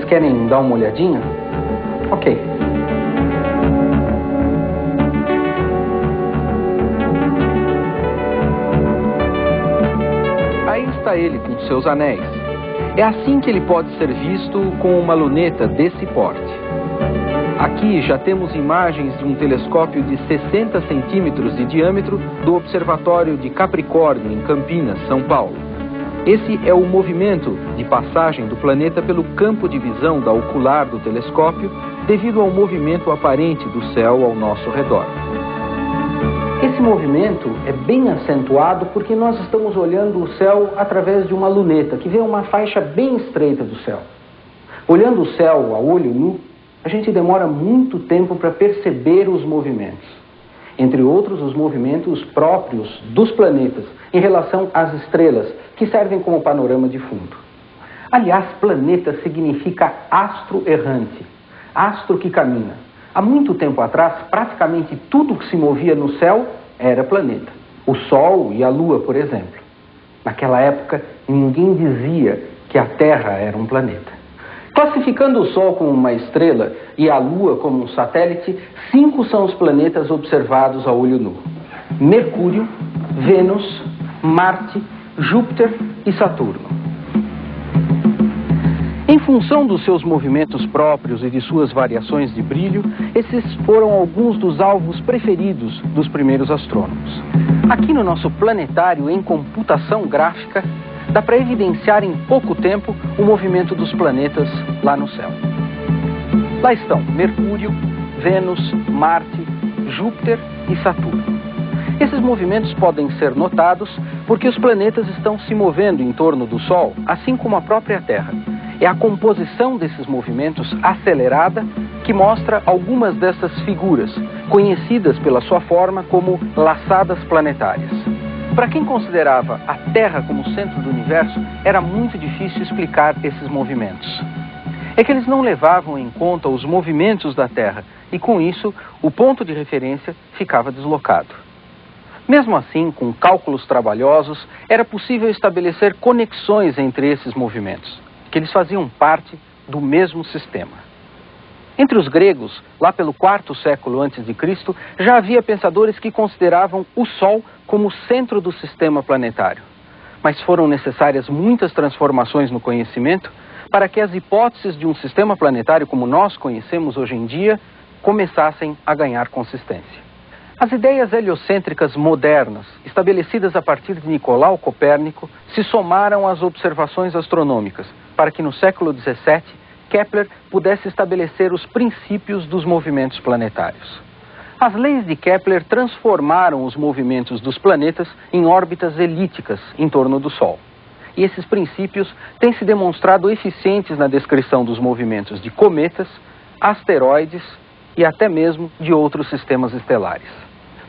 Vocês querem dar uma olhadinha? Ok. Aí está ele com seus anéis. É assim que ele pode ser visto com uma luneta desse porte. Aqui já temos imagens de um telescópio de 60 centímetros de diâmetro do Observatório de Capricórnio, em Campinas, São Paulo. Esse é o movimento de passagem do planeta pelo campo de visão da ocular do telescópio devido ao movimento aparente do céu ao nosso redor. Esse movimento é bem acentuado porque nós estamos olhando o céu através de uma luneta que vê uma faixa bem estreita do céu. Olhando o céu a olho nu, a gente demora muito tempo para perceber os movimentos. Entre outros, os movimentos próprios dos planetas em relação às estrelas, que servem como panorama de fundo. Aliás, planeta significa astro errante, astro que caminha. Há muito tempo atrás, praticamente tudo que se movia no céu era planeta. O Sol e a Lua, por exemplo. Naquela época, ninguém dizia que a Terra era um planeta. Classificando o Sol como uma estrela e a Lua como um satélite, 5 são os planetas observados a olho nu: Mercúrio, Vênus, Marte, Júpiter e Saturno. Em função dos seus movimentos próprios e de suas variações de brilho, esses foram alguns dos alvos preferidos dos primeiros astrônomos. Aqui no nosso planetário em computação gráfica, dá para evidenciar em pouco tempo o movimento dos planetas lá no céu. Lá estão Mercúrio, Vênus, Marte, Júpiter e Saturno. Esses movimentos podem ser notados porque os planetas estão se movendo em torno do Sol, assim como a própria Terra. É a composição desses movimentos acelerada que mostra algumas dessas figuras, conhecidas pela sua forma como laçadas planetárias. Para quem considerava a Terra como centro do universo, era muito difícil explicar esses movimentos. É que eles não levavam em conta os movimentos da Terra e, com isso, o ponto de referência ficava deslocado. Mesmo assim, com cálculos trabalhosos, era possível estabelecer conexões entre esses movimentos, que eles faziam parte do mesmo sistema. Entre os gregos, lá pelo IV século a.C., já havia pensadores que consideravam o Sol como o centro do sistema planetário. Mas foram necessárias muitas transformações no conhecimento para que as hipóteses de um sistema planetário como nós conhecemos hoje em dia começassem a ganhar consistência. As ideias heliocêntricas modernas, estabelecidas a partir de Nicolau Copérnico, se somaram às observações astronômicas, para que no século XVII, Kepler pudesse estabelecer os princípios dos movimentos planetários. As leis de Kepler transformaram os movimentos dos planetas em órbitas elípticas em torno do Sol. E esses princípios têm se demonstrado eficientes na descrição dos movimentos de cometas, asteroides e até mesmo de outros sistemas estelares.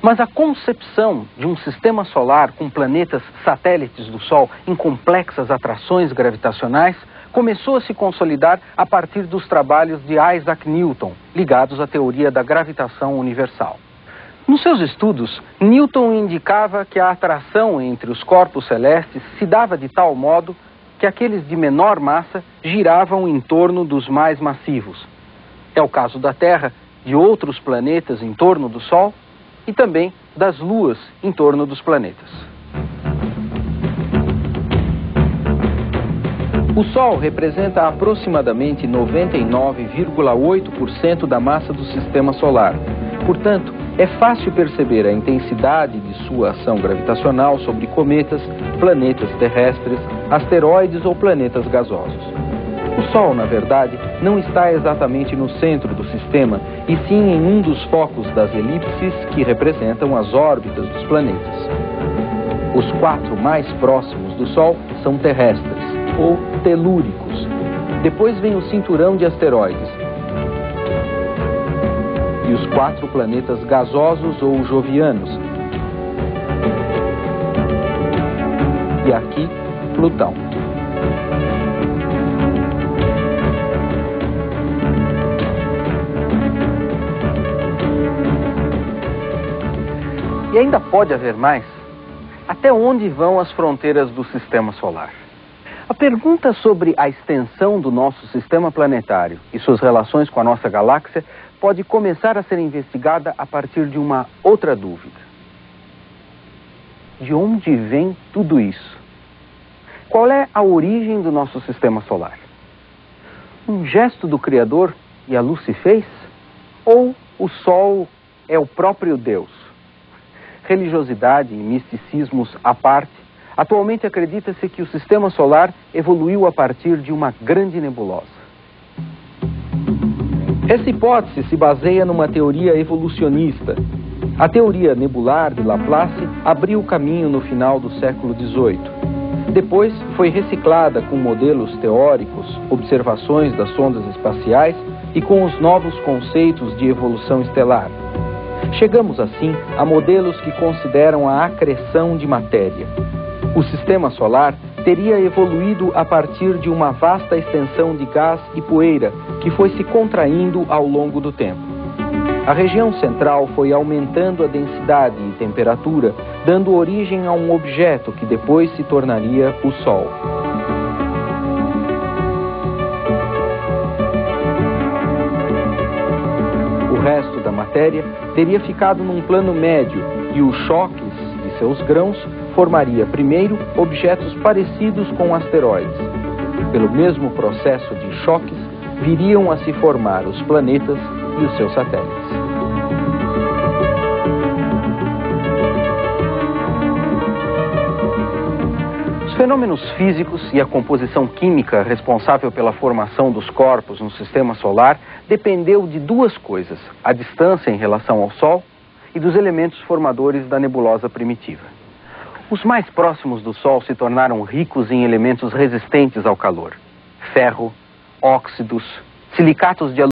Mas a concepção de um sistema solar com planetas satélites do Sol em complexas atrações gravitacionais começou a se consolidar a partir dos trabalhos de Isaac Newton, ligados à teoria da gravitação universal. Nos seus estudos, Newton indicava que a atração entre os corpos celestes se dava de tal modo que aqueles de menor massa giravam em torno dos mais massivos. É o caso da Terra, de outros planetas em torno do Sol e também das luas em torno dos planetas. O Sol representa aproximadamente 99,8% da massa do Sistema Solar. Portanto, é fácil perceber a intensidade de sua ação gravitacional sobre cometas, planetas terrestres, asteroides ou planetas gasosos. O Sol, na verdade, não está exatamente no centro do sistema, e sim em um dos focos das elipses que representam as órbitas dos planetas. Os 4 mais próximos do Sol são terrestres, ou telúricos. Depois vem o cinturão de asteroides. E os 4 planetas gasosos ou jovianos. E aqui, Plutão. E ainda pode haver mais? Até onde vão as fronteiras do Sistema Solar? A pergunta sobre a extensão do nosso sistema planetário e suas relações com a nossa galáxia pode começar a ser investigada a partir de uma outra dúvida. De onde vem tudo isso? Qual é a origem do nosso sistema solar? Um gesto do Criador e a luz se fez? Ou o Sol é o próprio Deus? Religiosidade e misticismos à parte, atualmente acredita-se que o sistema solar evoluiu a partir de uma grande nebulosa. Essa hipótese se baseia numa teoria evolucionista. A teoria nebular de Laplace abriu o caminho no final do século XVIII. Depois foi reciclada com modelos teóricos, observações das sondas espaciais e com os novos conceitos de evolução estelar. Chegamos assim a modelos que consideram a acreção de matéria. O sistema solar teria evoluído a partir de uma vasta extensão de gás e poeira que foi se contraindo ao longo do tempo. A região central foi aumentando a densidade e temperatura, dando origem a um objeto que depois se tornaria o Sol. O resto da matéria teria ficado num plano médio e os choques de seus grãos formaria primeiro objetos parecidos com asteroides. Pelo mesmo processo de choques, viriam a se formar os planetas e os seus satélites. Os fenômenos físicos e a composição química responsável pela formação dos corpos no sistema solar dependeu de duas coisas: a distância em relação ao Sol e dos elementos formadores da nebulosa primitiva. Os mais próximos do Sol se tornaram ricos em elementos resistentes ao calor: ferro, óxidos, silicatos de